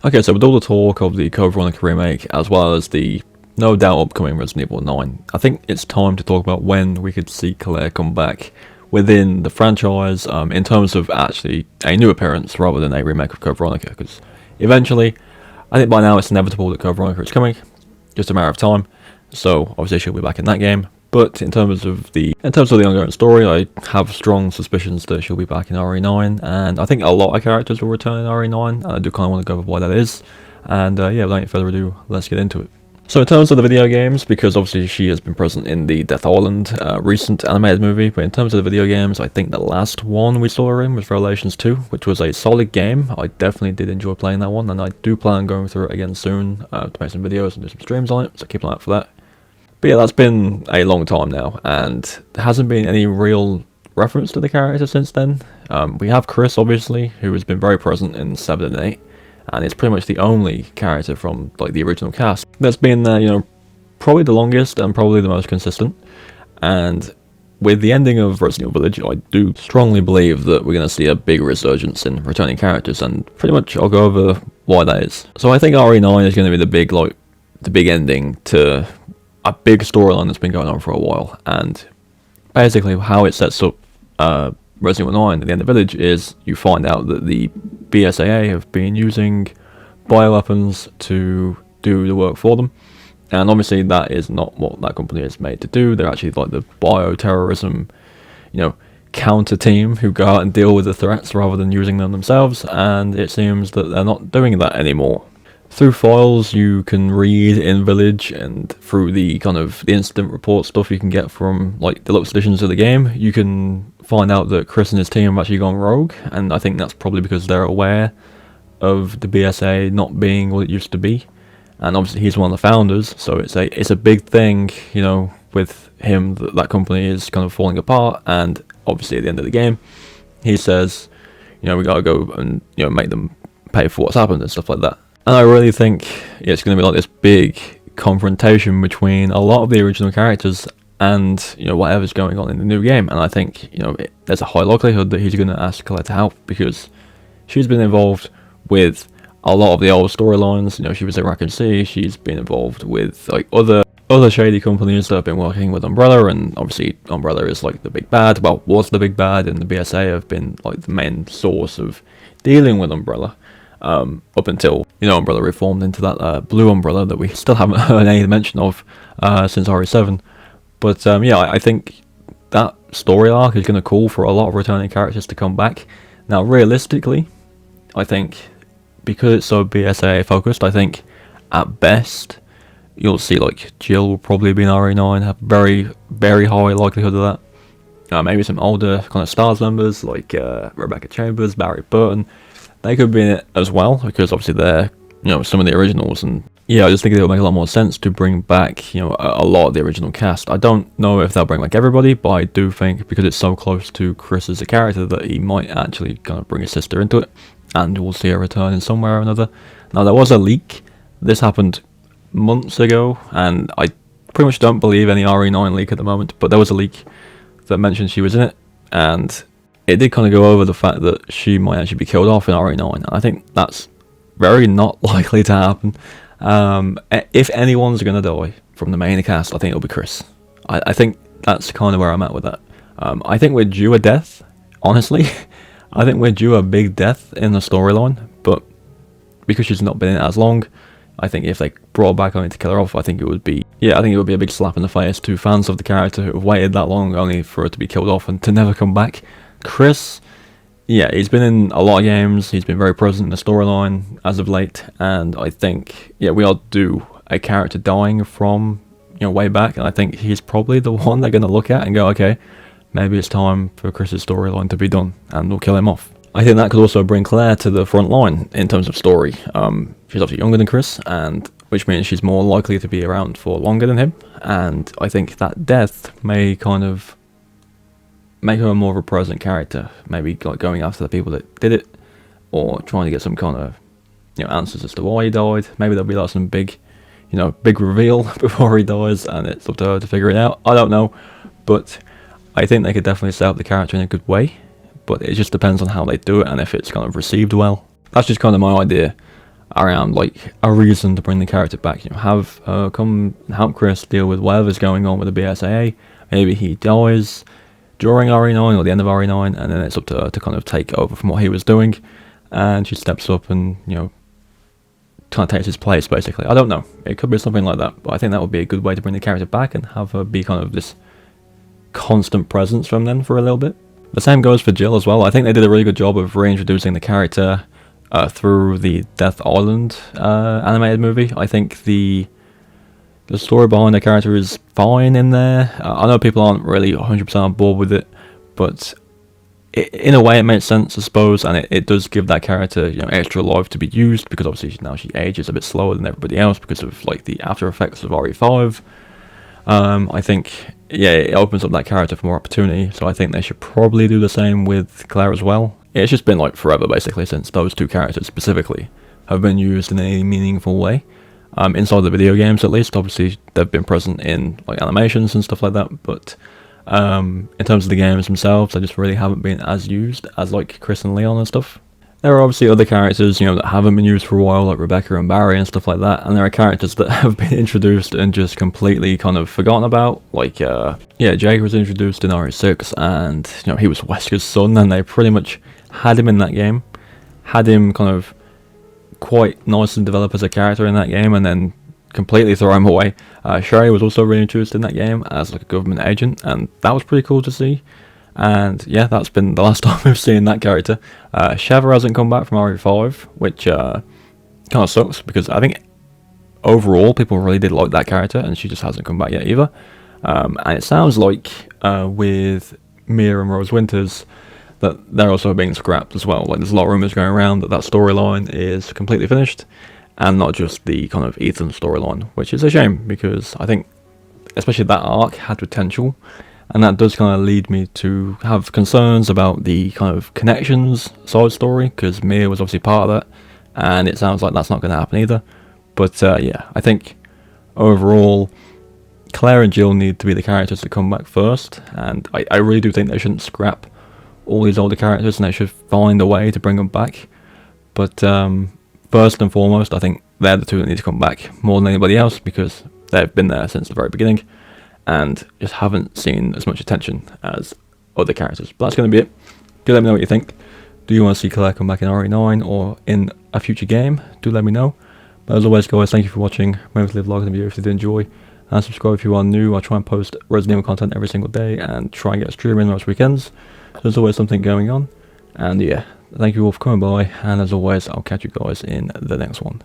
Okay, so with all the talk of the Code Veronica remake, as well as the no doubt upcoming Resident Evil 9, I think it's time to talk about when we could see Claire come back within the franchise, in terms of actually a new appearance rather than a remake of Code Veronica, because eventually, I think by now it's inevitable that Code Veronica is coming, just a matter of time, so obviously she'll be back in that game. But in terms of the ongoing story, I have strong suspicions that she'll be back in RE9, and I think a lot of characters will return in RE9, and I do kind of want to go over why that is. And yeah, without any further ado, let's get into it. So in terms of the video games, because obviously she has been present in the Death Island recent animated movie, but in terms of the video games, I think the last one we saw her in was Revelations 2, which was a solid game. I definitely did enjoy playing that one, and I do plan on going through it again soon to make some videos and do some streams on it, so keep an eye out for that. But yeah, that's been a long time now, and there hasn't been any real reference to the character since then. We have Chris, obviously, who has been very present in 7 and 8, and it's pretty much the only character from like the original cast that's been there, you know, probably the longest and probably the most consistent. And with the ending of Resident Evil Village, I do strongly believe that we're going to see a big resurgence in returning characters, and pretty much I'll go over why that is. So I think RE9 is going to be the big ending to a big storyline that's been going on for a while, and basically how it sets up Resident Evil 9 at the end of Village is you find out that the BSAA have been using bioweapons to do the work for them, and obviously that is not what that company is made to do. They're actually like the bioterrorism, you know, counter team who go out and deal with the threats rather than using them themselves, and it seems that they're not doing that anymore. Through files you can read in Village, and through the kind of the incident report stuff you can get from like deluxe editions of the game, you can find out that Chris and his team have actually gone rogue, and I think that's probably because they're aware of the BSA not being what it used to be, and obviously he's one of the founders, so it's a big thing, you know, with him that company is kind of falling apart, and obviously at the end of the game he says, you know, we gotta go and, you know, make them pay for what's happened and stuff like that. And I really think it's going to be like this big confrontation between a lot of the original characters and, you know, whatever's going on in the new game. And I think, you know, there's a high likelihood that he's going to ask Claire to help, because she's been involved with a lot of the old storylines. You know, she was at Raccoon City. She's been involved with like other shady companies that have been working with Umbrella, and obviously Umbrella is like the big bad. Well, was the big bad, and the BSA have been like the main source of dealing with Umbrella. Up until, you know, Umbrella reformed into that blue Umbrella that we still haven't heard any mention of since RE7. But yeah, I think that story arc is going to call for a lot of returning characters to come back. Now, realistically, I think because it's so BSAA focused, I think at best you'll see like Jill will probably be in RE9, have very, very high likelihood of that. Maybe some older kind of Stars members like Rebecca Chambers, Barry Burton. They could be in it as well, because obviously they're, you know, some of the originals, and yeah, I just think it would make a lot more sense to bring back, you know, a lot of the original cast. I don't know if they'll bring back everybody, but I do think because it's so close to Chris as a character that he might actually kind of bring his sister into it, and we'll see her return in some way or another. Now, there was a leak. This happened months ago, and I pretty much don't believe any RE9 leak at the moment, but there was a leak that mentioned she was in it, and it did kind of go over the fact that she might actually be killed off in RE9. I think that's very not likely to happen. If anyone's going to die from the main cast, I think it'll be Chris. I think that's kind of where I'm at with that. I think we're due a death, honestly. I think we're due a big death in the storyline, but because she's not been in it as long, I think if they brought her back only to kill her off, I think it would be a big slap in the face to fans of the character who have waited that long only for her to be killed off and to never come back. Chris, yeah, he's been in a lot of games, he's been very present in the storyline as of late, and I think, yeah, we are due a character dying from, you know, way back, and I think he's probably the one they're going to look at and go, okay, maybe it's time for Chris's storyline to be done, and we'll kill him off. I think that could also bring Claire to the front line in terms of story. She's obviously younger than Chris, and which means she's more likely to be around for longer than him, and I think that death may kind of make her more of a present character, maybe like going after the people that did it, or trying to get some kind of, you know, answers as to why he died. Maybe there'll be like some big reveal before he dies, and it's up to her to figure it out. I don't know, but I think they could definitely set up the character in a good way, but it just depends on how they do it and if it's kind of received well. That's just kind of my idea. around like a reason to bring the character back. You know, have come and help Chris deal with whatever's going on with the BSAA. Maybe he dies during RE9 or the end of RE9, and then it's up to her to kind of take over from what he was doing, and she steps up and, you know, kind of takes his place, basically. I don't know, it could be something like that, but I think that would be a good way to bring the character back and have her be kind of this constant presence from then for a little bit. The same goes for Jill as well. I think they did a really good job of reintroducing the character through the Death Island animated movie. I think the story behind the character is fine in there. I know people aren't really 100% on board with it, but in a way it makes sense, I suppose, and it does give that character, you know, extra life to be used, because obviously now she ages a bit slower than everybody else because of like the after effects of RE5. I think, yeah, it opens up that character for more opportunity, so I think they should probably do the same with Claire as well. It's just been like forever, basically, since those two characters specifically have been used in any meaningful way. Inside the video games, at least. Obviously, they've been present in like animations and stuff like that, but in terms of the games themselves, they just really haven't been as used as like Chris and Leon and stuff. There are obviously other characters, you know, that haven't been used for a while, like Rebecca and Barry and stuff like that, and there are characters that have been introduced and just completely kind of forgotten about, like, yeah, Jake was introduced in RE6, and, you know, he was Wesker's son, and they pretty much had him in that game, had him kind of quite nicely develop as a character in that game, and then completely throw him away. Sherry was also reintroduced in that game as like a government agent, and that was pretty cool to see. And yeah, that's been the last time we've seen that character. Sheva hasn't come back from RE5, which kind of sucks, because I think overall people really did like that character, and she just hasn't come back yet either. And it sounds like with Mia and Rose Winters that they're also being scrapped as well. Like, there's a lot of rumours going around that storyline is completely finished, and not just the kind of Ethan storyline, which is a shame, because I think especially that arc had potential. And that does kind of lead me to have concerns about the kind of connections side story, because Mia was obviously part of that, and it sounds like that's not going to happen either. But yeah, I think overall, Claire and Jill need to be the characters to come back first, and I really do think they shouldn't scrap all these older characters, and they should find a way to bring them back. But first and foremost, I think they're the two that need to come back more than anybody else, because they've been there since the very beginning, and just haven't seen as much attention as other characters. But that's going to be it. Do let me know what you think. Do you want to see Claire come back in RE9 or in a future game? Do let me know. But as always, guys, thank you for watching. Remember to leave a like on the video if you did enjoy, and subscribe if you are new. I try and post Resident Evil content every single day and try and get a stream in most weekends. So there's always something going on. And yeah, thank you all for coming by, and as always, I'll catch you guys in the next one.